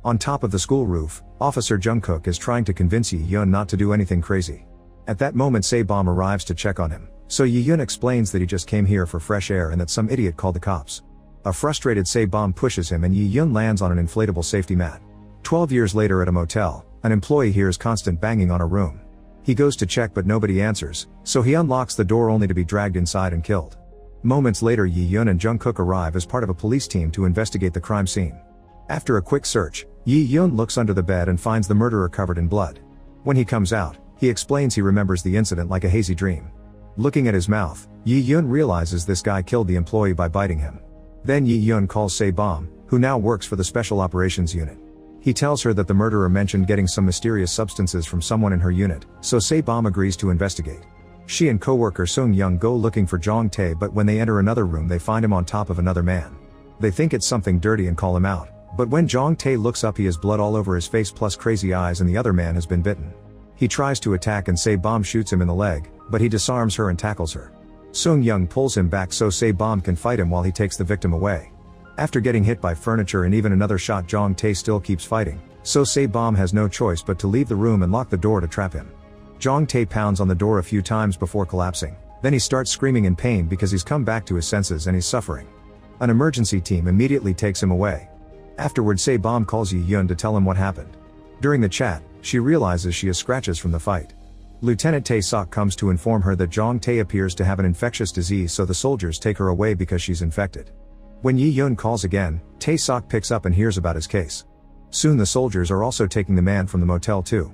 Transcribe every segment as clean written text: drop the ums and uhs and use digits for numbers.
On top of the school roof, Officer Jungkook is trying to convince Yi-yeon not to do anything crazy. At that moment Se-bom arrives to check on him, so Yi-yeon explains that he just came here for fresh air and that some idiot called the cops. A frustrated Se-bom pushes him and Yi-yeon lands on an inflatable safety mat. 12 years later at a motel, an employee hears constant banging on a room. He goes to check but nobody answers, so he unlocks the door only to be dragged inside and killed. Moments later Yi-yeon and Jungkook arrive as part of a police team to investigate the crime scene. After a quick search, Yi-yeon looks under the bed and finds the murderer covered in blood. When he comes out, he explains he remembers the incident like a hazy dream. Looking at his mouth, Yi-yeon realizes this guy killed the employee by biting him. Then Yi-yeon calls Se-bom, who now works for the Special Operations Unit. He tells her that the murderer mentioned getting some mysterious substances from someone in her unit, so Se-bom agrees to investigate. She and co-worker Sung-young go looking for Jong-tae, but when they enter another room they find him on top of another man. They think it's something dirty and call him out, but when Jong-tae looks up he has blood all over his face plus crazy eyes and the other man has been bitten. He tries to attack and Se-bom shoots him in the leg, but he disarms her and tackles her. Sung-young pulls him back so Se-bom can fight him while he takes the victim away. After getting hit by furniture and even another shot, Jong-tae still keeps fighting, so Se-bom has no choice but to leave the room and lock the door to trap him. Jong-tae pounds on the door a few times before collapsing, then he starts screaming in pain because he's come back to his senses and he's suffering. An emergency team immediately takes him away. Afterward Se-bom calls Yi-yeon to tell him what happened. During the chat, she realizes she has scratches from the fight. Lieutenant Tae-sok comes to inform her that Jong-tae appears to have an infectious disease, so the soldiers take her away because she's infected. When Yi-yeon calls again, Tae-sok picks up and hears about his case. Soon the soldiers are also taking the man from the motel too.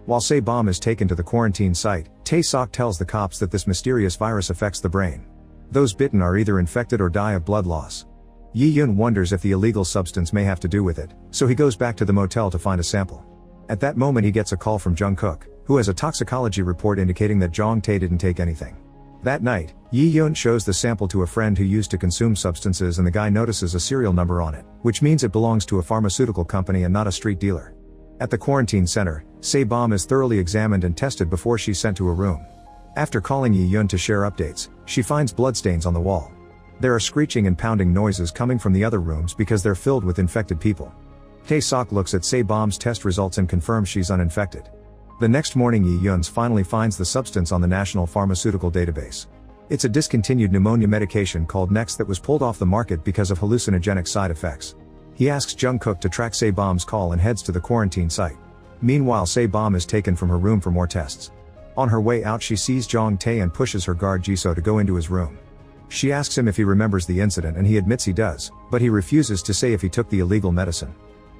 While Se-bom is taken to the quarantine site, Tae-sok tells the cops that this mysterious virus affects the brain. Those bitten are either infected or die of blood loss. Yi-yeon wonders if the illegal substance may have to do with it, so he goes back to the motel to find a sample. At that moment he gets a call from Jungkook, who has a toxicology report indicating that Jong-tae didn't take anything. That night, Yi-yeon shows the sample to a friend who used to consume substances and the guy notices a serial number on it, which means it belongs to a pharmaceutical company and not a street dealer. At the quarantine center, Se-bom is thoroughly examined and tested before she's sent to a room. After calling Yi-yeon to share updates, she finds bloodstains on the wall. There are screeching and pounding noises coming from the other rooms because they're filled with infected people. Tae-sok looks at Se-bom's test results and confirms she's uninfected. The next morning Yi-yeon finally finds the substance on the National Pharmaceutical Database. It's a discontinued pneumonia medication called Next that was pulled off the market because of hallucinogenic side effects. He asks Jungkook to track Se-bom's call and heads to the quarantine site. Meanwhile Se-bom is taken from her room for more tests. On her way out she sees Jong-tae and pushes her guard Jisoo to go into his room. She asks him if he remembers the incident and he admits he does, but he refuses to say if he took the illegal medicine.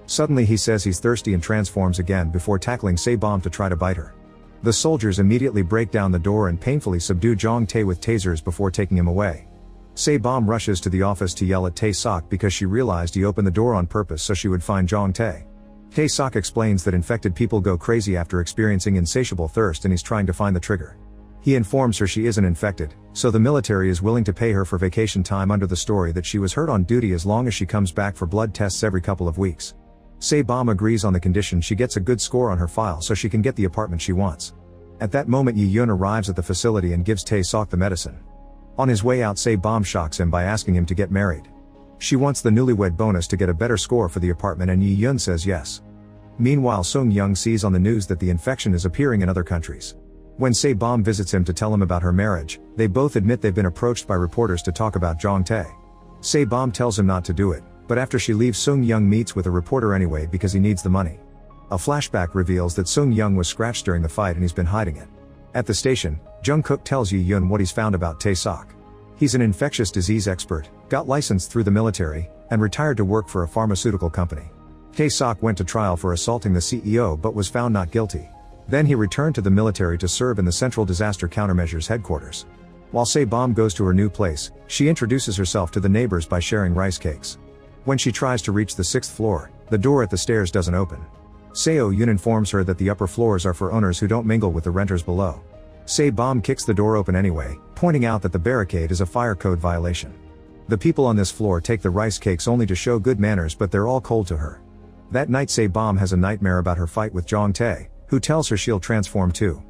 Suddenly he says he's thirsty and transforms again before tackling Se-bom to try to bite her. The soldiers immediately break down the door and painfully subdue Jong-tae with tasers before taking him away. Se-bom rushes to the office to yell at Tae-sok because she realized he opened the door on purpose so she would find Jong-tae. Tae-sok explains that infected people go crazy after experiencing insatiable thirst and he's trying to find the trigger. He informs her she isn't infected, so the military is willing to pay her for vacation time under the story that she was hurt on duty as long as she comes back for blood tests every couple of weeks. Se-bom agrees on the condition she gets a good score on her file so she can get the apartment she wants. At that moment Yi-yeon arrives at the facility and gives Tae-sok the medicine. On his way out Se-bom shocks him by asking him to get married. She wants the newlywed bonus to get a better score for the apartment and Yi-yeon says yes. Meanwhile Sung-young sees on the news that the infection is appearing in other countries. When Se-bom visits him to tell him about her marriage, they both admit they've been approached by reporters to talk about Jong-tae. Se-bom tells him not to do it, but after she leaves Sung-young meets with a reporter anyway because he needs the money. A flashback reveals that Sung-young was scratched during the fight and he's been hiding it. At the station, Jungkook tells Yi-yeon what he's found about Tae-sok. He's an infectious disease expert, got licensed through the military, and retired to work for a pharmaceutical company. Tae-sok went to trial for assaulting the CEO but was found not guilty. Then he returned to the military to serve in the Central Disaster Countermeasures headquarters. While Se-bom goes to her new place, she introduces herself to the neighbors by sharing rice cakes. When she tries to reach the 6th floor, the door at the stairs doesn't open. Seo-yoon informs her that the upper floors are for owners who don't mingle with the renters below. Se-bom kicks the door open anyway, pointing out that the barricade is a fire code violation. The people on this floor take the rice cakes only to show good manners but they're all cold to her. That night Se-bom has a nightmare about her fight with Jong-tae, who tells her she'll transform too.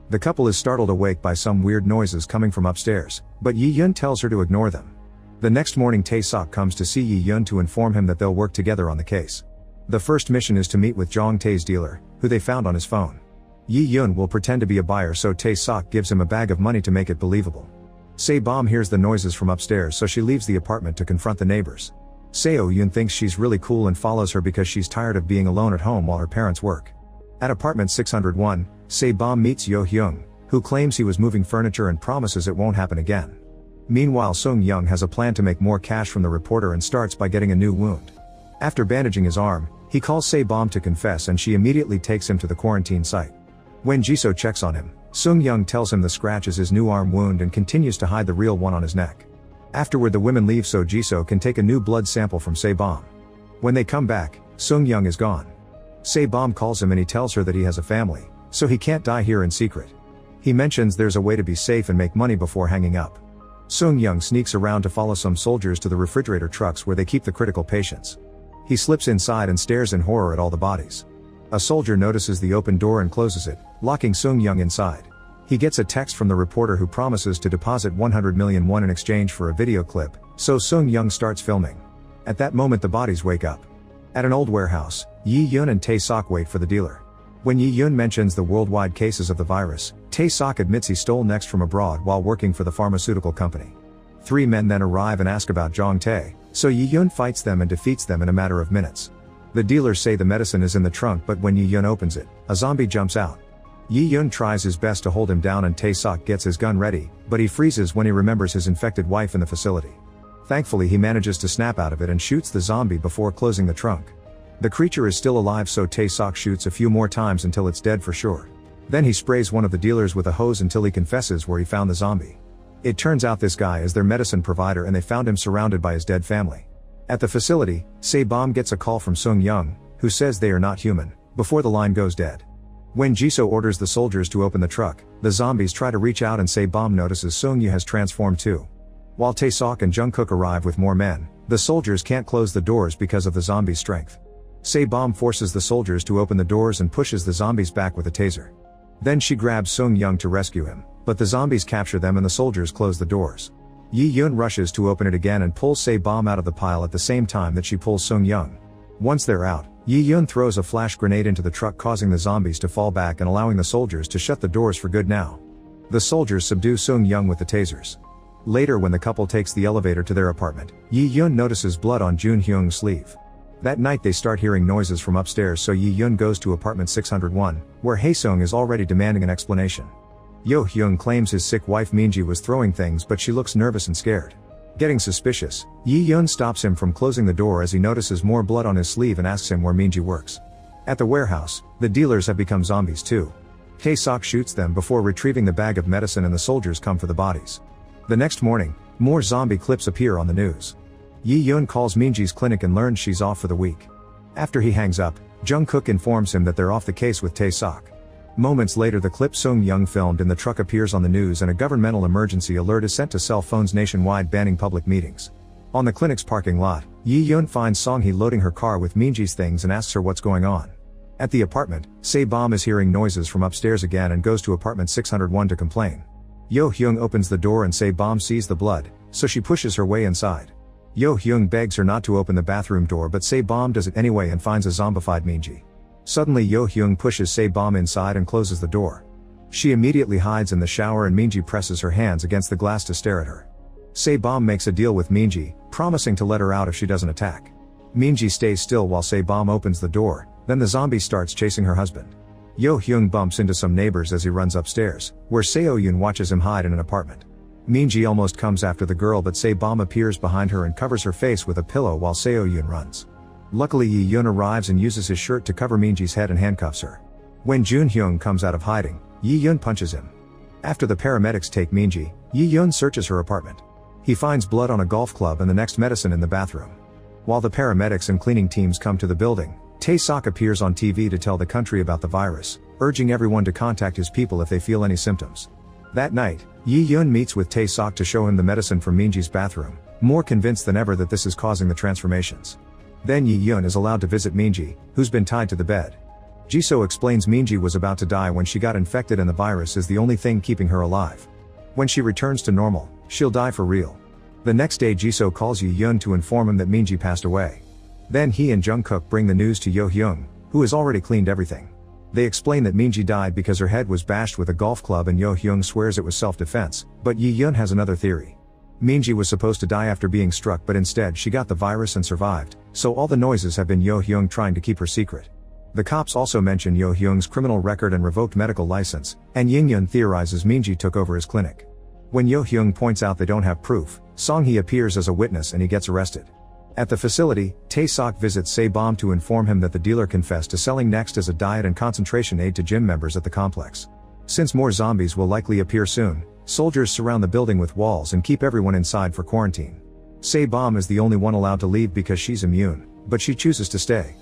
The couple is startled awake by some weird noises coming from upstairs, but Yi-yeon tells her to ignore them. The next morning Tae-sok comes to see Yi-yeon to inform him that they'll work together on the case. The first mission is to meet with Jong Tae's dealer, who they found on his phone. Yi Yun will pretend to be a buyer, so Tae Sok gives him a bag of money to make it believable. Se Bom hears the noises from upstairs, so she leaves the apartment to confront the neighbors. Seo Yun thinks she's really cool and follows her because she's tired of being alone at home while her parents work. At apartment 601, Se Bom meets Yo Hyung, who claims he was moving furniture and promises it won't happen again. Meanwhile, Sung Young has a plan to make more cash from the reporter and starts by getting a new wound. After bandaging his arm, he calls Se Bom to confess and she immediately takes him to the quarantine site. When Jisoo checks on him, Sung Young tells him the scratch is his new arm wound and continues to hide the real one on his neck. Afterward, the women leave so Jisoo can take a new blood sample from Se Bom. When they come back, Sung Young is gone. Se Bom calls him and he tells her that he has a family, so he can't die here in secret. He mentions there's a way to be safe and make money before hanging up. Sung Young sneaks around to follow some soldiers to the refrigerator trucks where they keep the critical patients. He slips inside and stares in horror at all the bodies. A soldier notices the open door and closes it, locking Sung Young inside. He gets a text from the reporter who promises to deposit 100 million won in exchange for a video clip, so Sung Young starts filming. At that moment, the bodies wake up. At an old warehouse, Yi Yun and Tae Sok wait for the dealer. When Yi Yun mentions the worldwide cases of the virus, Tae Sok admits he stole next from abroad while working for the pharmaceutical company. 3 men then arrive and ask about Jong Tae, so Yi Yun fights them and defeats them in a matter of minutes. The dealers say the medicine is in the trunk, but when Yi Yun opens it, a zombie jumps out. Yi Yun tries his best to hold him down and Tae Sok gets his gun ready, but he freezes when he remembers his infected wife in the facility. Thankfully, he manages to snap out of it and shoots the zombie before closing the trunk. The creature is still alive, so Tae Sok shoots a few more times until it's dead for sure. Then he sprays one of the dealers with a hose until he confesses where he found the zombie. It turns out this guy is their medicine provider and they found him surrounded by his dead family. At the facility, Se Bom gets a call from Sung Young, who says they are not human, before the line goes dead. When Jisoo orders the soldiers to open the truck, the zombies try to reach out and Se Bom notices Sung Yu has transformed too. While Tae Sok and Jungkook arrive with more men, the soldiers can't close the doors because of the zombies' strength. Se Bom forces the soldiers to open the doors and pushes the zombies back with a taser. Then she grabs Sung Young to rescue him, but the zombies capture them and the soldiers close the doors. Yi Yun rushes to open it again and pulls Se Bom out of the pile at the same time that she pulls Sung Young. Once they're out, Yi Yun throws a flash grenade into the truck, causing the zombies to fall back and allowing the soldiers to shut the doors for good now. The soldiers subdue Sung Young with the tasers. Later, when the couple takes the elevator to their apartment, Yi Yun notices blood on Jun Hyung's sleeve. That night they start hearing noises from upstairs, so Yi Yun goes to apartment 601, where Haesung is already demanding an explanation. Yo Hyung claims his sick wife Minji was throwing things, but she looks nervous and scared. Getting suspicious, Yi Yun stops him from closing the door as he notices more blood on his sleeve and asks him where Minji works. At the warehouse, the dealers have become zombies too. Tae Sok shoots them before retrieving the bag of medicine and the soldiers come for the bodies. The next morning, more zombie clips appear on the news. Yi Yun calls Minji's clinic and learns she's off for the week. After he hangs up, Jungkook informs him that they're off the case with Tae Sok. Moments later, the clip Sung Young filmed in the truck appears on the news and a governmental emergency alert is sent to cell phones nationwide banning public meetings. On the clinic's parking lot, Yi Yun finds Song-hee loading her car with Minji's things and asks her what's going on. At the apartment, Se Bom is hearing noises from upstairs again and goes to apartment 601 to complain. Yo Hyung opens the door and Se Bom sees the blood, so she pushes her way inside. Yo Hyung begs her not to open the bathroom door, but Se Bom does it anyway and finds a zombified Minji. Suddenly Yo Hyung pushes Se Bom inside and closes the door. She immediately hides in the shower and Minji presses her hands against the glass to stare at her. Se Bom makes a deal with Minji, promising to let her out if she doesn't attack. Minji stays still while Se Bom opens the door, then the zombie starts chasing her husband. Yo Hyung bumps into some neighbors as he runs upstairs, where Seo Yoon watches him hide in an apartment. Minji almost comes after the girl, but Se Bom appears behind her and covers her face with a pillow while Seo Yoon runs. Luckily, Yi Yun arrives and uses his shirt to cover Minji's head and handcuffs her. When Jun Hyung comes out of hiding, Yi Yun punches him. After the paramedics take Minji, Yi Yun searches her apartment. He finds blood on a golf club and the next medicine in the bathroom. While the paramedics and cleaning teams come to the building, Tae Sok appears on TV to tell the country about the virus, urging everyone to contact his people if they feel any symptoms. That night, Yi Yun meets with Tae Sok to show him the medicine from Minji's bathroom, more convinced than ever that this is causing the transformations. Then Yi Yun is allowed to visit Minji, who's been tied to the bed. Jisoo explains Minji was about to die when she got infected and the virus is the only thing keeping her alive. When she returns to normal, she'll die for real. The next day Jisoo calls Yi Yun to inform him that Minji passed away. Then he and Jungkook bring the news to Yo-hyung, who has already cleaned everything. They explain that Minji died because her head was bashed with a golf club and Yo-hyung swears it was self-defense, but Yi-yeon has another theory. Minji was supposed to die after being struck but instead she got the virus and survived, so all the noises have been Yo-hyung trying to keep her secret. The cops also mention Yo-hyung's criminal record and revoked medical license, and Yi-yeon theorizes Minji took over his clinic. When Yo-hyung points out they don't have proof, Song-hee appears as a witness and he gets arrested. At the facility, Tae-sok visits Se-bom to inform him that the dealer confessed to selling Next as a diet and concentration aid to gym members at the complex. Since more zombies will likely appear soon, soldiers surround the building with walls and keep everyone inside for quarantine. Se-bom is the only one allowed to leave because she's immune, but she chooses to stay.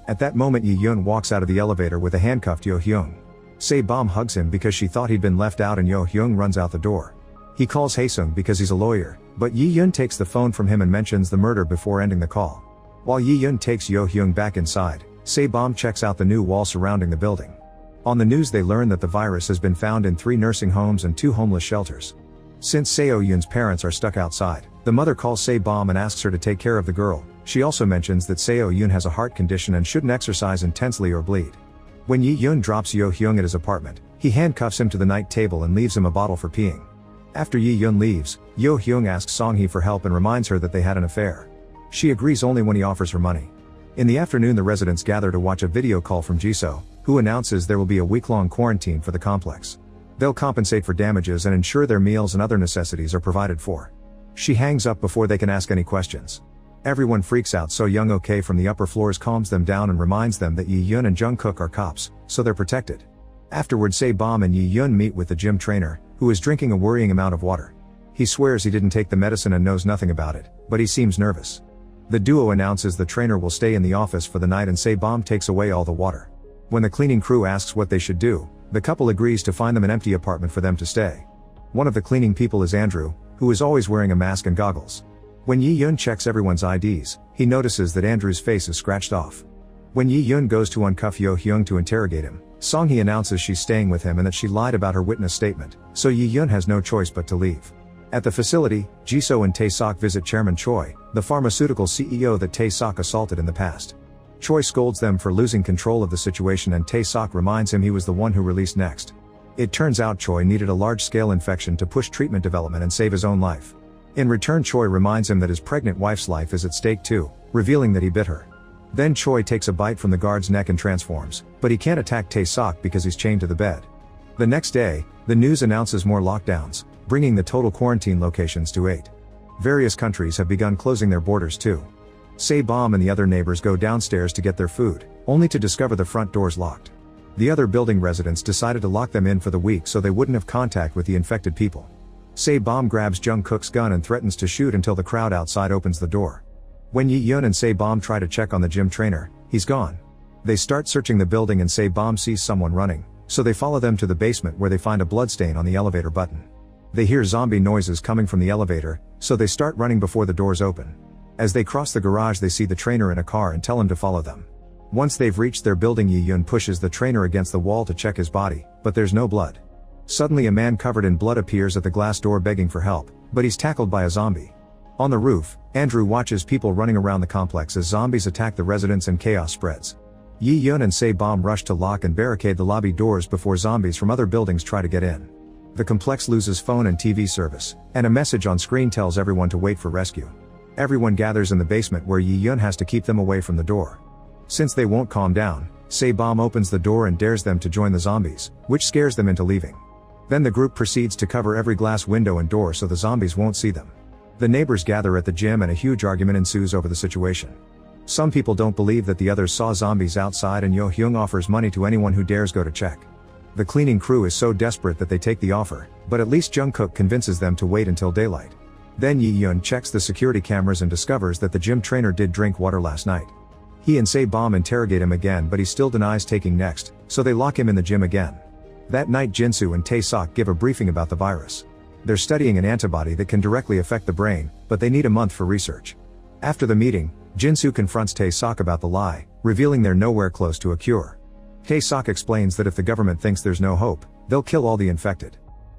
At that moment Yi-yeon walks out of the elevator with a handcuffed Yo-hyung. Se-bom hugs him because she thought he'd been left out and Yo-hyung runs out the door. He calls Haesung because he's a lawyer, but Yi-yeon takes the phone from him and mentions the murder before ending the call. While Yi-yeon takes Yo-hyung back inside, Se-bom checks out the new wall surrounding the building. On the news they learn that the virus has been found in 3 nursing homes and 2 homeless shelters. Since Seo-yoon's parents are stuck outside, the mother calls Se-bom and asks her to take care of the girl. She also mentions that Seo-yoon has a heart condition and shouldn't exercise intensely or bleed. When Yi-yeon drops Yo-hyung at his apartment, he handcuffs him to the night table and leaves him a bottle for peeing. After Yi-yeon leaves, Yo-hyung asks Song-hee for help and reminds her that they had an affair. She agrees only when he offers her money. In the afternoon the residents gather to watch a video call from Jisoo, who announces there will be a week-long quarantine for the complex. They'll compensate for damages and ensure their meals and other necessities are provided for. She hangs up before they can ask any questions. Everyone freaks out so Young Ok from the upper floors calms them down and reminds them that Yi-yeon and Jungkook are cops, so they're protected. Afterward Se-bom and Yi-yeon meet with the gym trainer, who is drinking a worrying amount of water. He swears he didn't take the medicine and knows nothing about it, but he seems nervous. The duo announces the trainer will stay in the office for the night and Se-bom takes away all the water. When the cleaning crew asks what they should do, the couple agrees to find them an empty apartment for them to stay. One of the cleaning people is Andrew, who is always wearing a mask and goggles. When Yi-yeon checks everyone's IDs, he notices that Andrew's face is scratched off. When Yi-yeon goes to uncuff Yo-hyung to interrogate him, Song-hee announces she's staying with him and that she lied about her witness statement, so Yi-yeon has no choice but to leave. At the facility, Jisoo and Tae-sok visit Chairman Choi, the pharmaceutical CEO that Tae-sok assaulted in the past. Choi scolds them for losing control of the situation and Tae-sok reminds him he was the one who released Next. It turns out Choi needed a large-scale infection to push treatment development and save his own life. In return Choi reminds him that his pregnant wife's life is at stake too, revealing that he bit her. Then Choi takes a bite from the guard's neck and transforms, but he can't attack Tae-sok because he's chained to the bed. The next day, the news announces more lockdowns, bringing the total quarantine locations to 8. Various countries have begun closing their borders too. Se-bom and the other neighbors go downstairs to get their food, only to discover the front doors locked. The other building residents decided to lock them in for the week so they wouldn't have contact with the infected people. Se-bom grabs Jungkook's gun and threatens to shoot until the crowd outside opens the door. When Yi-yeon and Se-bom try to check on the gym trainer, he's gone. They start searching the building and Se-bom sees someone running, so they follow them to the basement where they find a bloodstain on the elevator button. They hear zombie noises coming from the elevator, so they start running before the doors open. As they cross the garage they see the trainer in a car and tell him to follow them. Once they've reached their building Yi-yeon pushes the trainer against the wall to check his body, but there's no blood. Suddenly a man covered in blood appears at the glass door begging for help, but he's tackled by a zombie. On the roof, Andrew watches people running around the complex as zombies attack the residents and chaos spreads. Yi-yeon and Se-bom rush to lock and barricade the lobby doors before zombies from other buildings try to get in. The complex loses phone and TV service, and a message on screen tells everyone to wait for rescue. Everyone gathers in the basement where Yi-yeon has to keep them away from the door. Since they won't calm down, Se-bom opens the door and dares them to join the zombies, which scares them into leaving. Then the group proceeds to cover every glass window and door so the zombies won't see them. The neighbors gather at the gym and a huge argument ensues over the situation. Some people don't believe that the others saw zombies outside and Yo-hyung offers money to anyone who dares go to check. The cleaning crew is so desperate that they take the offer, but at least Jungkook convinces them to wait until daylight. Then Yi-yeon checks the security cameras and discovers that the gym trainer did drink water last night. He and Se-bom interrogate him again but he still denies taking Next, so they lock him in the gym again. That night Jinsu and Tae-sok give a briefing about the virus. They're studying an antibody that can directly affect the brain, but they need a month for research. After the meeting, Jinsu confronts Tae-sok about the lie, revealing they're nowhere close to a cure. Tae-sok explains that if the government thinks there's no hope, they'll kill all the infected.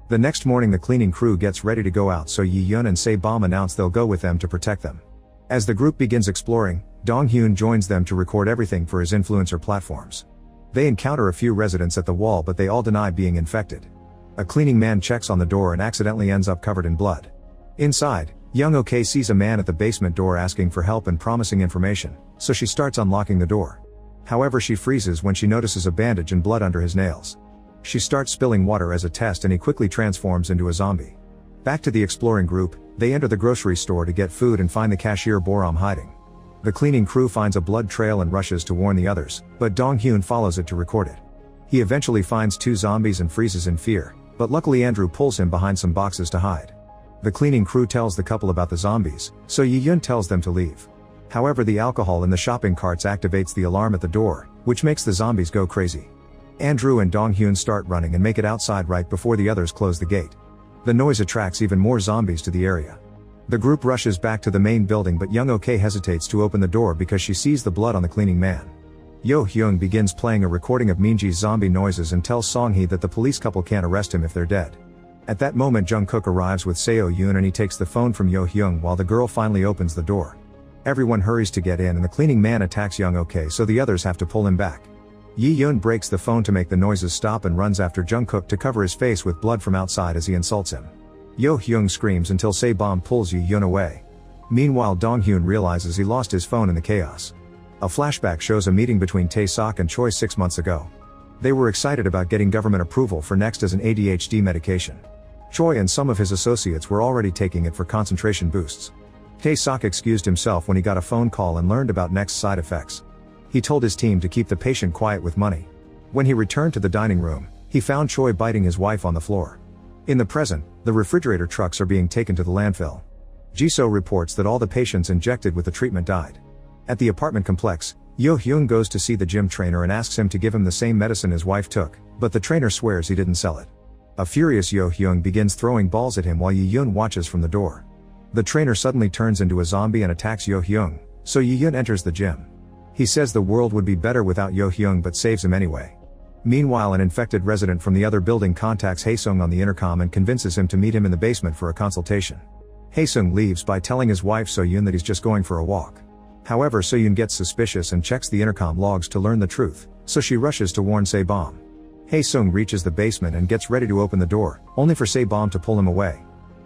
The next morning the cleaning crew gets ready to go out so Yi-yeon and Se-bom announce they'll go with them to protect them. As the group begins exploring, Dong-hyun joins them to record everything for his influencer platforms. They encounter a few residents at the wall, but they all deny being infected. A cleaning man checks on the door and accidentally ends up covered in blood. Inside, Young-ok sees a man at the basement door asking for help and promising information, so she starts unlocking the door. However, she freezes when she notices a bandage and blood under his nails. She starts spilling water as a test and he quickly transforms into a zombie. Back to the exploring group, they enter the grocery store to get food and find the cashier Boram hiding. The cleaning crew finds a blood trail and rushes to warn the others, but Dong-hyun follows it to record it. He eventually finds 2 zombies and freezes in fear, but luckily Andrew pulls him behind some boxes to hide. The cleaning crew tells the couple about the zombies, so Yi-yeon tells them to leave. However, the alcohol in the shopping carts activates the alarm at the door, which makes the zombies go crazy. Andrew and Dong-hyun start running and make it outside right before the others close the gate. The noise attracts even more zombies to the area. The group rushes back to the main building, but Young-ok hesitates to open the door because she sees the blood on the cleaning man. Yo-hyung begins playing a recording of Minji's zombie noises and tells Song-hee that the police couple can't arrest him if they're dead. At that moment, Jungkook arrives with Seo-yoon and he takes the phone from Yo-hyung while the girl finally opens the door. Everyone hurries to get in and the cleaning man attacks Young-ok, so the others have to pull him back. Yi-yeon breaks the phone to make the noises stop and runs after Jungkook to cover his face with blood from outside as he insults him. Yo-hyung screams until Sae-bom pulls Yi-yeon away. Meanwhile, Dong-hyun realizes he lost his phone in the chaos. A flashback shows a meeting between Tae-sok and Choi 6 months ago. They were excited about getting government approval for Next as an ADHD medication. Choi and some of his associates were already taking it for concentration boosts. Tae-sok excused himself when he got a phone call and learned about Next's side effects. He told his team to keep the patient quiet with money. When he returned to the dining room, he found Choi biting his wife on the floor. In the present, the refrigerator trucks are being taken to the landfill. Jisoo reports that all the patients injected with the treatment died. At the apartment complex, Yo-hyung goes to see the gym trainer and asks him to give him the same medicine his wife took, but the trainer swears he didn't sell it. A furious Yo-hyung begins throwing balls at him while Yi-yeon watches from the door. The trainer suddenly turns into a zombie and attacks Yo-hyung, so Yi-yeon enters the gym. He says the world would be better without Yo-hyung but saves him anyway. Meanwhile, an infected resident from the other building contacts Haesung on the intercom and convinces him to meet him in the basement for a consultation. Haesung leaves by telling his wife So-yoon that he's just going for a walk. However, So-yoon gets suspicious and checks the intercom logs to learn the truth, so she rushes to warn Sae-bom. Haesung reaches the basement and gets ready to open the door, only for Sae-bom to pull him away.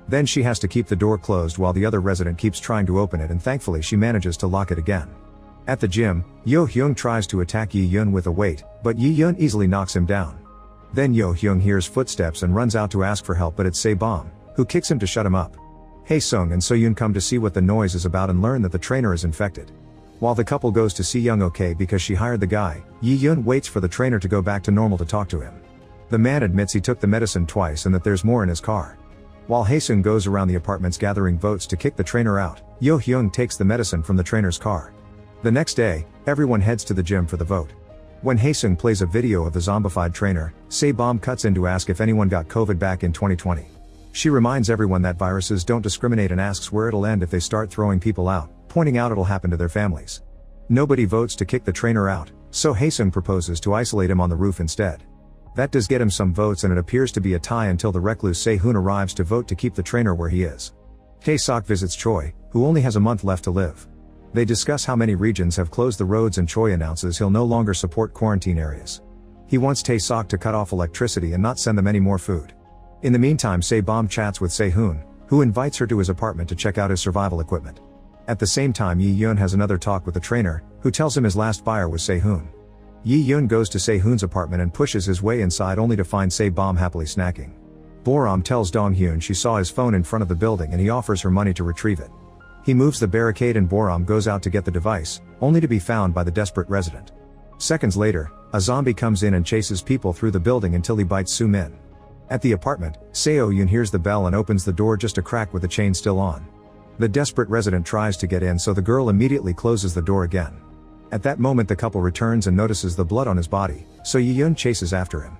Then she has to keep the door closed while the other resident keeps trying to open it, and thankfully she manages to lock it again. At the gym, Yo-hyung tries to attack Yi-yeon with a weight, but Yi-yeon easily knocks him down. Then Yo-hyung hears footsteps and runs out to ask for help, but it's Sae-bom, who kicks him to shut him up. Haesung and So-yoon come to see what the noise is about and learn that the trainer is infected. While the couple goes to see Young-ok because she hired the guy, Yi-yeon waits for the trainer to go back to normal to talk to him. The man admits he took the medicine twice and that there's more in his car. While Haesung goes around the apartments gathering votes to kick the trainer out, Yo-hyung takes the medicine from the trainer's car. The next day, everyone heads to the gym for the vote. When Haesung plays a video of the zombified trainer, Sae-bom cuts in to ask if anyone got COVID back in 2020. She reminds everyone that viruses don't discriminate and asks where it'll end if they start throwing people out, pointing out it'll happen to their families. Nobody votes to kick the trainer out, so Haesung proposes to isolate him on the roof instead. That does get him some votes, and it appears to be a tie until the recluse Se-hoon arrives to vote to keep the trainer where he is. Tae-sok visits Choi, who only has a month left to live. They discuss how many regions have closed the roads, and Choi announces he'll no longer support quarantine areas. He wants Tae-sok to cut off electricity and not send them any more food. In the meantime, Sae-bom chats with Se-hoon, who invites her to his apartment to check out his survival equipment. At the same time, Yi-yeon has another talk with the trainer, who tells him his last buyer was Se-hoon. Yi-yeon goes to Se-hoon's apartment and pushes his way inside only to find Sae-bom happily snacking. Boram tells Dong-hyun she saw his phone in front of the building and he offers her money to retrieve it. He moves the barricade and Boram goes out to get the device, only to be found by the desperate resident. Seconds later, a zombie comes in and chases people through the building until he bites Soo-min. At the apartment, Seo-yoon hears the bell and opens the door just a crack with the chain still on. The desperate resident tries to get in, so the girl immediately closes the door again. At that moment, the couple returns and notices the blood on his body, so Yi-yeon chases after him.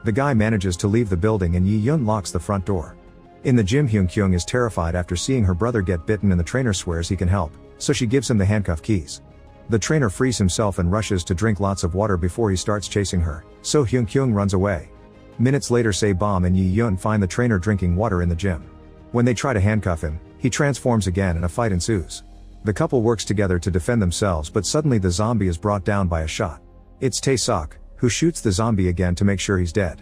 The guy manages to leave the building and Yi-yeon locks the front door. In the gym, Hyun-kyung is terrified after seeing her brother get bitten and the trainer swears he can help, so she gives him the handcuff keys. The trainer frees himself and rushes to drink lots of water before he starts chasing her, so Hyun-kyung runs away. Minutes later, Sae-bom and Yi-yeon find the trainer drinking water in the gym. When they try to handcuff him, he transforms again and a fight ensues. The couple works together to defend themselves, but suddenly the zombie is brought down by a shot. It's Tae-sok, who shoots the zombie again to make sure he's dead.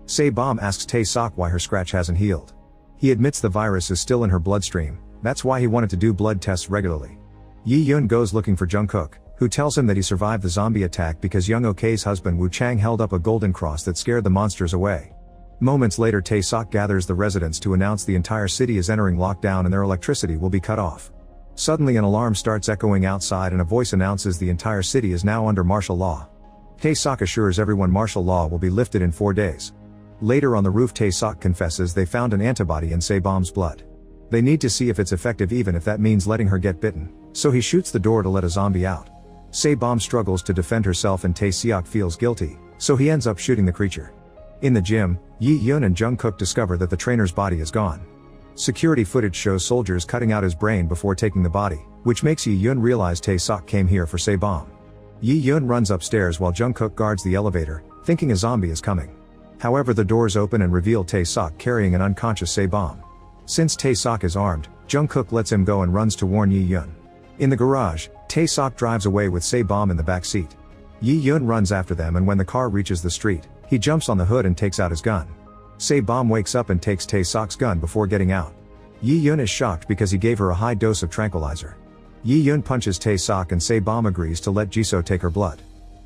Se-bom asks Tae-sok why her scratch hasn't healed. He admits the virus is still in her bloodstream, that's why he wanted to do blood tests regularly. Yi-yeon goes looking for Jungkook, who tells him that he survived the zombie attack because Young Ok's husband Woo Chang held up a golden cross that scared the monsters away. Moments later, Tae-sok gathers the residents to announce the entire city is entering lockdown and their electricity will be cut off. Suddenly an alarm starts echoing outside and a voice announces the entire city is now under martial law. Tae-sok assures everyone martial law will be lifted in 4 days. Later on the roof, Tae-sok confesses they found an antibody in Se-bom's blood. They need to see if it's effective, even if that means letting her get bitten, so he shoots the door to let a zombie out. Se-bom struggles to defend herself and Tae-seok feels guilty, so he ends up shooting the creature. In the gym, Yi-yeon and Jungkook discover that the trainer's body is gone. Security footage shows soldiers cutting out his brain before taking the body, which makes Yi-yeon realize Tae-sok came here for Se-bom. Yi-yeon runs upstairs while Jungkook guards the elevator, thinking a zombie is coming. However, the doors open and reveal Tae-sok carrying an unconscious Se-bom. Since Tae-sok is armed, Jungkook lets him go and runs to warn Yi-yeon. In the garage, Tae-sok drives away with Se-bom in the back seat. Yi-yeon runs after them, and when the car reaches the street, he jumps on the hood and takes out his gun. Se-bom wakes up and takes Tae-sok's gun before getting out. Yi-yeon is shocked because he gave her a high dose of tranquilizer. Yi-yeon punches Tae-sok and Se-bom agrees to let Jisoo take her blood.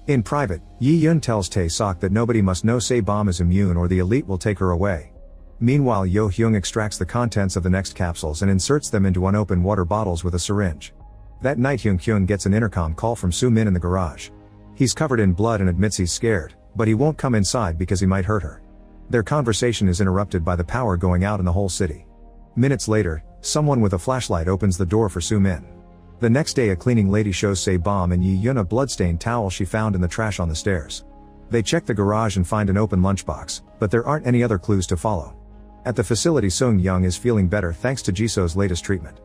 In private, Yi-yeon tells Tae-sok that nobody must know Se-bom is immune or the elite will take her away. Meanwhile, Yo-hyung extracts the contents of the next capsules and inserts them into unopened water bottles with a syringe. That night, Hyun-kyung gets an intercom call from Soo-min in the garage. He's covered in blood and admits he's scared, but he won't come inside because he might hurt her. Their conversation is interrupted by the power going out in the whole city. Minutes later, someone with a flashlight opens the door for Soo-min. The next day, a cleaning lady shows Se-bom and Yi-yeon a bloodstained towel she found in the trash on the stairs. They check the garage and find an open lunchbox, but there aren't any other clues to follow. At the facility, Sung-young is feeling better thanks to Jisoo's latest treatment.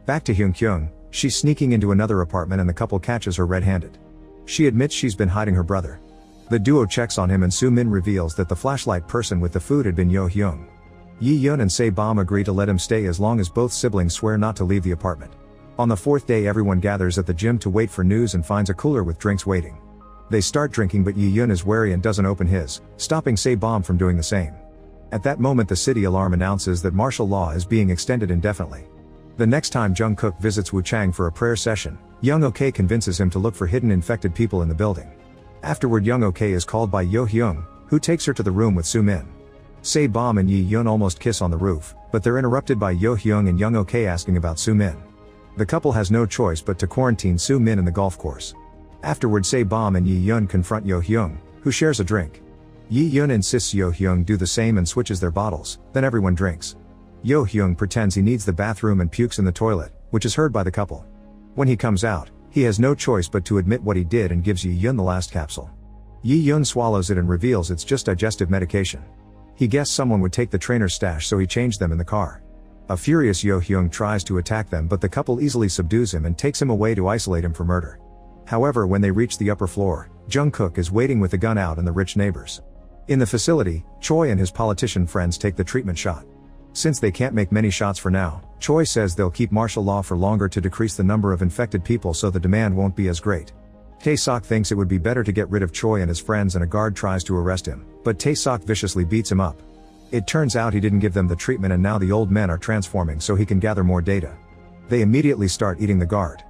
Back to Hyun-kyung, she's sneaking into another apartment and the couple catches her red-handed. She admits she's been hiding her brother. The duo checks on him and Soo-min reveals that the flashlight person with the food had been Yo-hyung. Yi-yeon and Se-bom agree to let him stay as long as both siblings swear not to leave the apartment. On the 4th day, everyone gathers at the gym to wait for news and finds a cooler with drinks waiting. They start drinking, but Yi-yeon is wary and doesn't open his, stopping Se-bom from doing the same. At that moment, the city alarm announces that martial law is being extended indefinitely. The next time Jungkook visits Woo Chang for a prayer session, Young Ok convinces him to look for hidden infected people in the building. Afterward, Young Ok is called by Yo-hyung, who takes her to the room with Soo-min. Se-bom and Yi-yeon almost kiss on the roof, but they're interrupted by Yo-hyung and Young Ok asking about Soo-min. The couple has no choice but to quarantine Soo-min in the golf course. Afterward, Se-bom and Yi-yeon confront Yo-hyung, who shares a drink. Yi-yeon insists Yo-hyung do the same and switches their bottles, then everyone drinks. Yo-hyung pretends he needs the bathroom and pukes in the toilet, which is heard by the couple. When he comes out, he has no choice but to admit what he did and gives Yi-yeon the last capsule. Yi-yeon swallows it and reveals it's just digestive medication. He guessed someone would take the trainer's stash, so he changed them in the car. A furious Yo-hyung tries to attack them, but the couple easily subdues him and takes him away to isolate him for murder. However, when they reach the upper floor, Jungkook is waiting with the gun out and the rich neighbors. In the facility, Choi and his politician friends take the treatment shot. Since they can't make many shots for now, Choi says they'll keep martial law for longer to decrease the number of infected people so the demand won't be as great. Tae-sok thinks it would be better to get rid of Choi and his friends, and a guard tries to arrest him, but Tae-sok viciously beats him up. It turns out he didn't give them the treatment, and now the old men are transforming so he can gather more data. They immediately start eating the guard.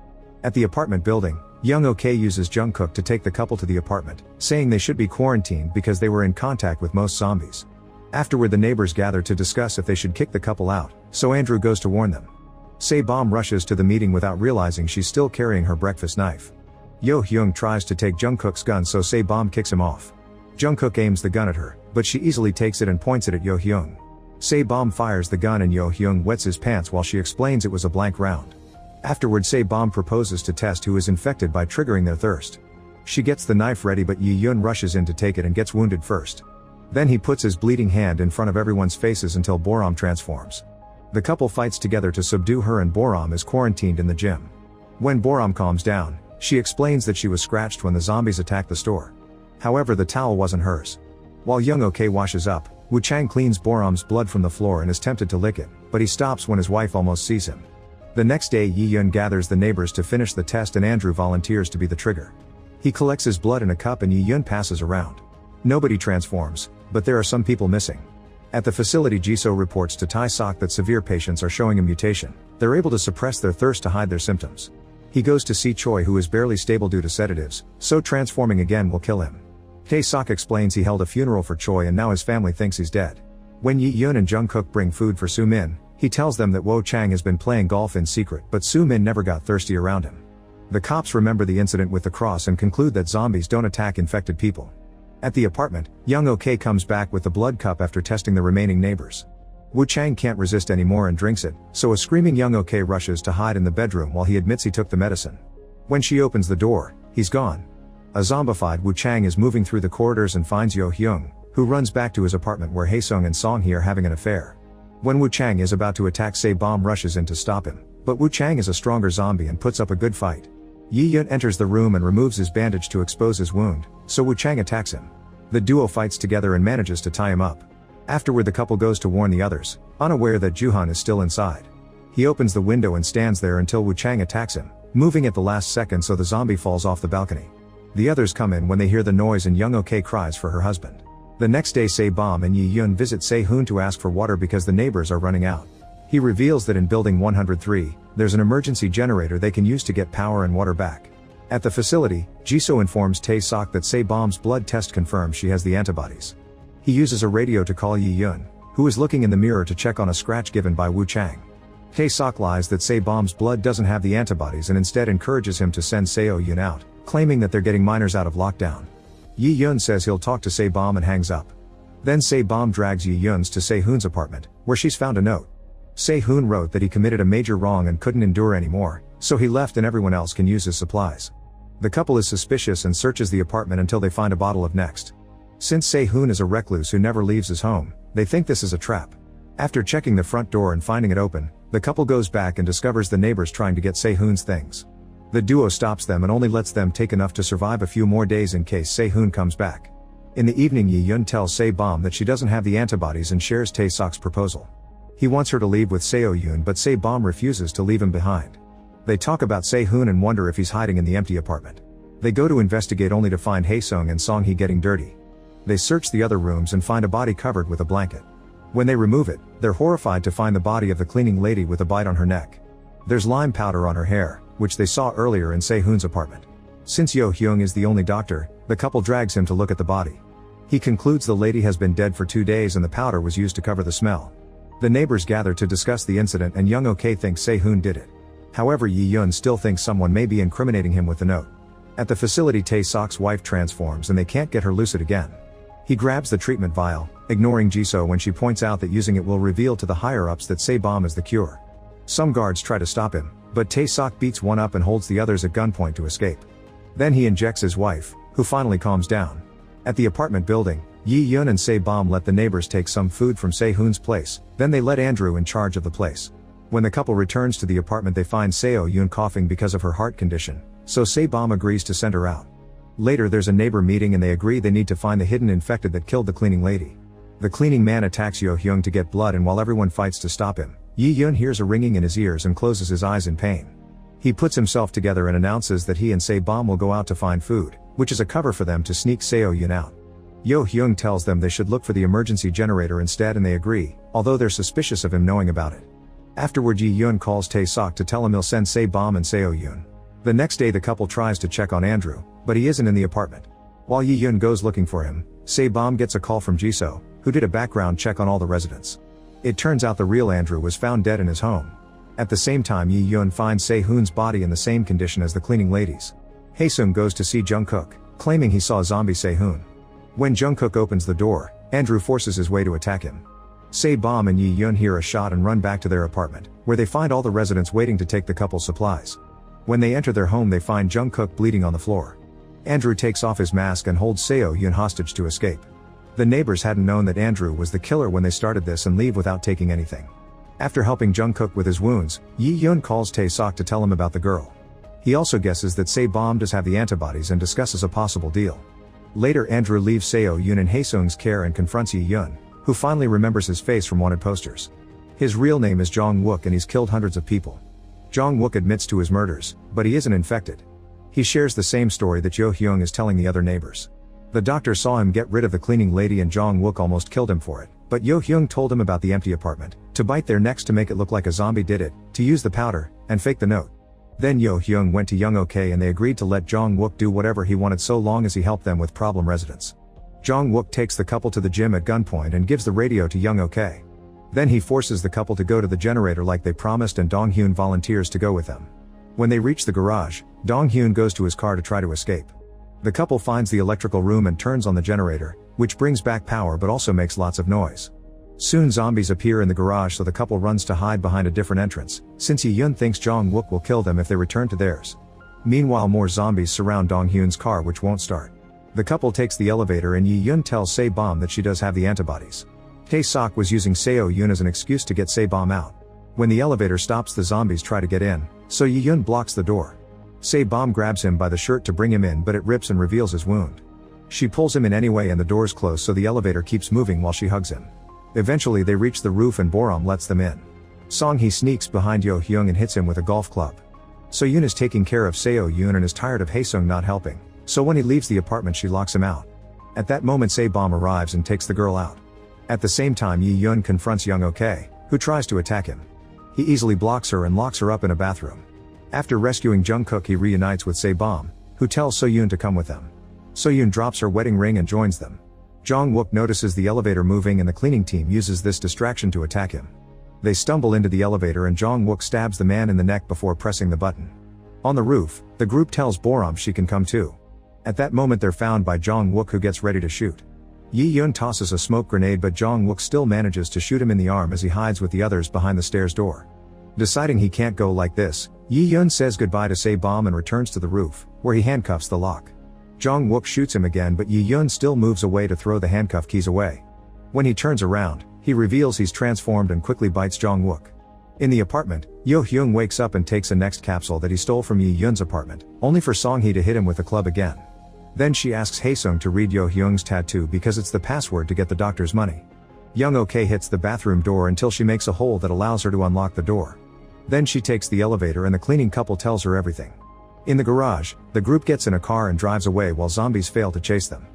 At the apartment building, Young Ok uses Jungkook to take the couple to the apartment, saying they should be quarantined because they were in contact with most zombies. Afterward, the neighbors gather to discuss if they should kick the couple out, so Andrew goes to warn them. Se-bom rushes to the meeting without realizing she's still carrying her breakfast knife. Yo-hyung tries to take Jungkook's gun, so Se-bom kicks him off. Jungkook aims the gun at her, but she easily takes it and points it at Yo-hyung. Se-bom fires the gun and Yo-hyung wets his pants while she explains it was a blank round. Afterward, Se-bom proposes to test who is infected by triggering their thirst. She gets the knife ready, but Yi-yeon rushes in to take it and gets wounded first. Then he puts his bleeding hand in front of everyone's faces until Boram transforms. The couple fights together to subdue her, and Boram is quarantined in the gym. When Boram calms down, she explains that she was scratched when the zombies attacked the store. However, the towel wasn't hers. While Young Ok washes up, Woo Chang cleans Boram's blood from the floor and is tempted to lick it, but he stops when his wife almost sees him. The next day Yi-yun gathers the neighbors to finish the test and Andrew volunteers to be the trigger. He collects his blood in a cup and Yi-yun passes around. Nobody transforms, but there are some people missing. At the facility, Jisoo reports to Tae-sok that severe patients are showing a mutation. They're able to suppress their thirst to hide their symptoms. He goes to see Choi, who is barely stable due to sedatives, so transforming again will kill him. Tae-sok explains he held a funeral for Choi and now his family thinks he's dead. When Yi-yun and Jungkook bring food for Soo-min, he tells them that Wo Chang has been playing golf in secret, but Soo-min never got thirsty around him. The cops remember the incident with the cross and conclude that zombies don't attack infected people. At the apartment, Young Ok comes back with the blood cup after testing the remaining neighbors. Wu Chang can't resist anymore and drinks it, so a screaming Young Ok rushes to hide in the bedroom while he admits he took the medicine. When she opens the door, he's gone. A zombified Wu Chang is moving through the corridors and finds Yo Hyung, who runs back to his apartment where Haesung and Song-hee are having an affair. When Wu Chang is about to attack, Se-bomb rushes in to stop him, but Wu Chang is a stronger zombie and puts up a good fight. Yi-yun enters the room and removes his bandage to expose his wound, so Wu Chang attacks him. The duo fights together and manages to tie him up. Afterward, the couple goes to warn the others, unaware that Juhan is still inside. He opens the window and stands there until Wu Chang attacks him, moving at the last second so the zombie falls off the balcony. The others come in when they hear the noise and Young Ok cries for her husband. The next day, Se-bomb and Yi-yun visit Se-hoon to ask for water because the neighbors are running out. He reveals that in building 103, there's an emergency generator they can use to get power and water back. At the facility, Jisoo informs Tae-sok that Se-bomb's blood test confirms she has the antibodies. He uses a radio to call Yi-yun, who is looking in the mirror to check on a scratch given by Wu Chang. Tae-sok lies that Se-bomb's blood doesn't have the antibodies and instead encourages him to send Seo-yun out, claiming that they're getting minors out of lockdown. Yi-yun says he'll talk to Se-bomb and hangs up. Then Se-bomb drags Yi-yun's to Se-hoon's apartment, where she's found a note. Se-hoon wrote that he committed a major wrong and couldn't endure anymore, so he left and everyone else can use his supplies. The couple is suspicious and searches the apartment until they find a bottle of Next. Since Se-hoon is a recluse who never leaves his home, they think this is a trap. After checking the front door and finding it open, the couple goes back and discovers the neighbors trying to get Se-hoon's things. The duo stops them and only lets them take enough to survive a few more days in case Se-hoon comes back. In the evening, Yi-yun tells Se-bomb that she doesn't have the antibodies and shares Tae-sok's proposal. He wants her to leave with Seo-yun, but Se-bomb refuses to leave him behind. They talk about Se-hoon and wonder if he's hiding in the empty apartment. They go to investigate only to find Haesung and Song-hee getting dirty. They search the other rooms and find a body covered with a blanket. When they remove it, they're horrified to find the body of the cleaning lady with a bite on her neck. There's lime powder on her hair, which they saw earlier in Se-hoon's apartment. Since Yo Hyung is the only doctor, the couple drags him to look at the body. He concludes the lady has been dead for 2 days and the powder was used to cover the smell. The neighbors gather to discuss the incident and Young Ok thinks Se-hoon did it. However, Yi-yun still thinks someone may be incriminating him with the note. At the facility, Tae-sok's wife transforms and they can't get her lucid again. He grabs the treatment vial, ignoring Jisoo when she points out that using it will reveal to the higher-ups that Se-bomb is the cure. Some guards try to stop him, but Tae-sok beats one up and holds the others at gunpoint to escape. Then he injects his wife, who finally calms down. At the apartment building, Yi-yun and Se-bomb let the neighbors take some food from Se-hoon's place, then they let Andrew in charge of the place. When the couple returns to the apartment, they find Seo-yun coughing because of her heart condition, so Se-bomb agrees to send her out. Later there's a neighbor meeting and they agree they need to find the hidden infected that killed the cleaning lady. The cleaning man attacks Yo Hyung to get blood and while everyone fights to stop him, Yi-yun hears a ringing in his ears and closes his eyes in pain. He puts himself together and announces that he and Se-bomb will go out to find food, which is a cover for them to sneak Seo-yun out. Yo Hyung tells them they should look for the emergency generator instead and they agree, although they're suspicious of him knowing about it. Afterward, Yi-yun calls Tae-sok to tell him he'll send Se-bomb and Seo-yun. The next day the couple tries to check on Andrew, but he isn't in the apartment. While Yi-yun goes looking for him, Se-bomb gets a call from Jisoo, who did a background check on all the residents. It turns out the real Andrew was found dead in his home. At the same time, Yi-yun finds Se-hoon's body in the same condition as the cleaning ladies. Haesung goes to see Jungkook, claiming he saw zombie Se-hoon. When Jungkook opens the door, Andrew forces his way to attack him. Se-bomb and Yi-yun hear a shot and run back to their apartment, where they find all the residents waiting to take the couple's supplies. When they enter their home, they find Jungkook bleeding on the floor. Andrew takes off his mask and holds Seo-yun hostage to escape. The neighbors hadn't known that Andrew was the killer when they started this and leave without taking anything. After helping Jungkook with his wounds, Yi-yun calls Tae-sok to tell him about the girl. He also guesses that Se-bomb does have the antibodies and discusses a possible deal. Later, Andrew leaves Seo-yun in Haesung's care and confronts Yi-yun, who finally remembers his face from wanted posters. His real name is Jong-wook and he's killed hundreds of people. Jong-wook admits to his murders, but he isn't infected. He shares the same story that Yo-hyung is telling the other neighbors. The doctor saw him get rid of the cleaning lady and Jong-wook almost killed him for it, but Yo-hyung told him about the empty apartment, to bite their necks to make it look like a zombie did it, to use the powder, and fake the note. Then Yo-hyung went to Young-ok and they agreed to let Jong-wook do whatever he wanted so long as he helped them with problem residents. Jong-wook takes the couple to the gym at gunpoint and gives the radio to Young-ok. Then he forces the couple to go to the generator like they promised and Dong-hyun volunteers to go with them. When they reach the garage, Dong-hyun goes to his car to try to escape. The couple finds the electrical room and turns on the generator, which brings back power but also makes lots of noise. Soon zombies appear in the garage so the couple runs to hide behind a different entrance, since Yi-yeon thinks Jong-wook will kill them if they return to theirs. Meanwhile more zombies surround Dong-hyun's car which won't start. The couple takes the elevator and Yi-yeon tells Se-bom that she does have the antibodies. Tae-sok was using Seo-yoon as an excuse to get Se-bom out. When the elevator stops the zombies try to get in, so Yi-yeon blocks the door. Se-bom grabs him by the shirt to bring him in but it rips and reveals his wound. She pulls him in anyway and the doors close so the elevator keeps moving while she hugs him. Eventually they reach the roof and Boram lets them in. Song-hee sneaks behind Yo-hyung and hits him with a golf club. So-yoon is taking care of Seo-yoon and is tired of Hae-sung not helping, so when he leaves the apartment she locks him out. At that moment Se-bom arrives and takes the girl out. At the same time Yi-yeon confronts Young-ok, who tries to attack him. He easily blocks her and locks her up in a bathroom. After rescuing Jungkook he reunites with Se-bom, who tells So-yoon to come with them. So-yoon drops her wedding ring and joins them. Jong-wook notices the elevator moving and the cleaning team uses this distraction to attack him. They stumble into the elevator and Jong-wook stabs the man in the neck before pressing the button. On the roof, the group tells Boram she can come too. At that moment they're found by Jong-wook who gets ready to shoot. Yi-yeon tosses a smoke grenade but Jong-wook still manages to shoot him in the arm as he hides with the others behind the stairs door. Deciding he can't go like this, Yi-yeon says goodbye to Se-bom and returns to the roof, where he handcuffs the lock. Jong-wook shoots him again but Yi-yeon still moves away to throw the handcuff keys away. When he turns around, he reveals he's transformed and quickly bites Jong-wook. In the apartment, Yo-hyung wakes up and takes a next capsule that he stole from Yi-yeon's apartment, only for Song-hee to hit him with a club again. Then she asks Hae-sung to read Yo-hyung's tattoo because it's the password to get the doctor's money. Young-ok hits the bathroom door until she makes a hole that allows her to unlock the door. Then she takes the elevator and the cleaning couple tells her everything. In the garage, the group gets in a car and drives away while zombies fail to chase them.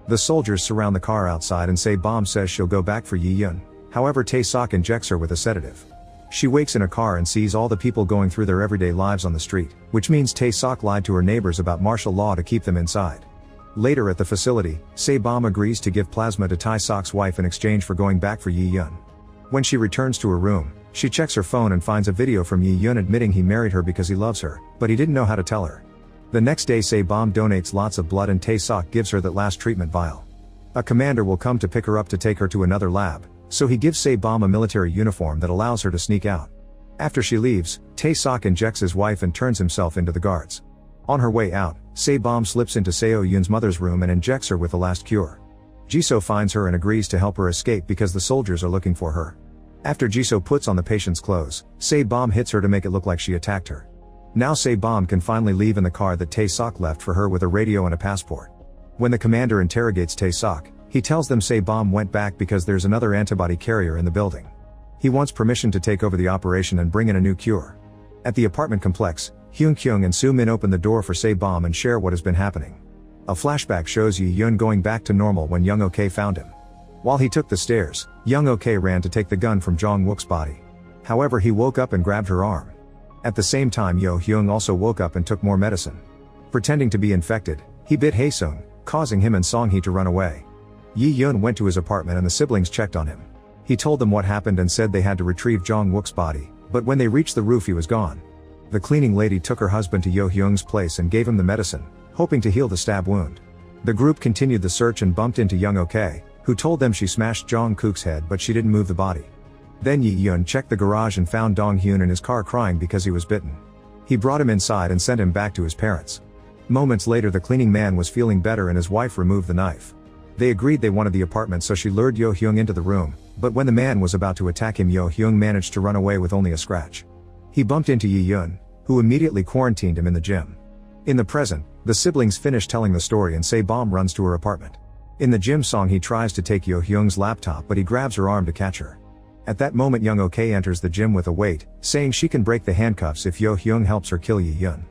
The soldiers surround the car outside and Se-bom says she'll go back for Yi-yeon, however Tae-sok injects her with a sedative. She wakes in a car and sees all the people going through their everyday lives on the street, which means Tae-sok lied to her neighbors about martial law to keep them inside. Later at the facility, Se-bom agrees to give plasma to Tae-sok's wife in exchange for going back for Yi-yeon. When she returns to her room, she checks her phone and finds a video from Yi-yeon admitting he married her because he loves her, but he didn't know how to tell her. The next day Se-bom donates lots of blood and Tae-sok gives her that last treatment vial. A commander will come to pick her up to take her to another lab, so he gives Se-bom a military uniform that allows her to sneak out. After she leaves, Tae-sok injects his wife and turns himself into the guards. On her way out, Se-bom slips into Seo-yoon's mother's room and injects her with the last cure. Jisoo finds her and agrees to help her escape because the soldiers are looking for her. After Jisoo puts on the patient's clothes, Se-bom hits her to make it look like she attacked her. Now Se-bom can finally leave in the car that Tae-sok left for her with a radio and a passport. When the commander interrogates Tae-sok, he tells them Se-bom went back because there's another antibody carrier in the building. He wants permission to take over the operation and bring in a new cure. At the apartment complex, Hyun-kyung and Soo-min open the door for Se-bom and share what has been happening. A flashback shows Yi-yeon going back to normal when Young-ok found him. While he took the stairs, Young-ok ran to take the gun from Jong-wook's body. However he woke up and grabbed her arm. At the same time Yo-hyung also woke up and took more medicine. Pretending to be infected, he bit Hae-sung, causing him and Song-hee to run away. Yi-yeon went to his apartment and the siblings checked on him. He told them what happened and said they had to retrieve Jong-wook's body, but when they reached the roof he was gone. The cleaning lady took her husband to Yo-hyung's place and gave him the medicine, hoping to heal the stab wound. The group continued the search and bumped into Young-ok, who told them she smashed Jong-kook's head but she didn't move the body. Then Yi-yeon checked the garage and found Dong-hyun in his car crying because he was bitten. He brought him inside and sent him back to his parents. Moments later the cleaning man was feeling better and his wife removed the knife. They agreed they wanted the apartment so she lured Yo-hyung into the room, but when the man was about to attack him Yo-hyung managed to run away with only a scratch. He bumped into Yi-yeon, who immediately quarantined him in the gym. In the present, the siblings finish telling the story and Se-bom runs to her apartment. In the gym Song-hee tries to take Yo-hyung's laptop but he grabs her arm to catch her. At that moment Young Ok enters the gym with a weight, saying she can break the handcuffs if Yo Hyung helps her kill Yi Yun.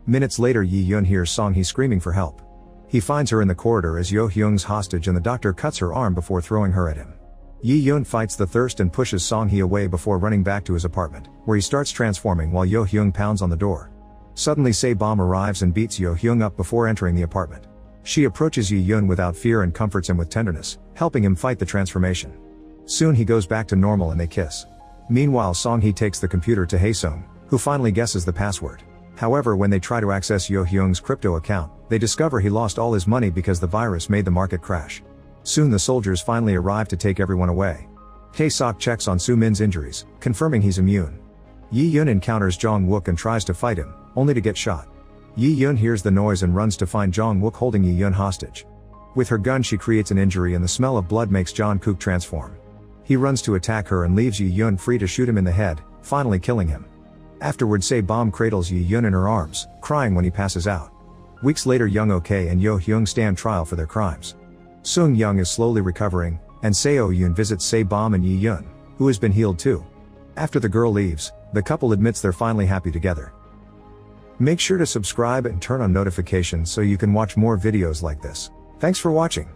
Minutes later Yi Yun hears Song Hee screaming for help. He finds her in the corridor as Yo Hyung's hostage and the doctor cuts her arm before throwing her at him. Yi Yun fights the thirst and pushes Song Hee away before running back to his apartment, where he starts transforming while Yo Hyung pounds on the door. Suddenly Se Bom arrives and beats Yo Hyung up before entering the apartment. She approaches Yi Yun without fear and comforts him with tenderness, helping him fight the transformation. Soon he goes back to normal and they kiss. Meanwhile Song Hee takes the computer to Haesung, who finally guesses the password. However, when they try to access Yo Hyung's crypto account, they discover he lost all his money because the virus made the market crash. Soon the soldiers finally arrive to take everyone away. Tae-sok checks on Soo-min's injuries, confirming he's immune. Yi Yun encounters Jong-wook and tries to fight him, only to get shot. Yi Yun hears the noise and runs to find Jong-wook holding Yi Yun hostage. With her gun she creates an injury and the smell of blood makes Jong-kook transform. He runs to attack her and leaves Yi Yun free to shoot him in the head, finally killing him. Afterward Se Bom cradles Yi Yun in her arms, crying when he passes out. Weeks later Young Ok and Yo Hyung stand trial for their crimes. Sung Young is slowly recovering, and Seo Yoon visits Se Bom and Yi Yun, who has been healed too. After the girl leaves, the couple admits they're finally happy together. Make sure to subscribe and turn on notifications so you can watch more videos like this. Thanks for watching.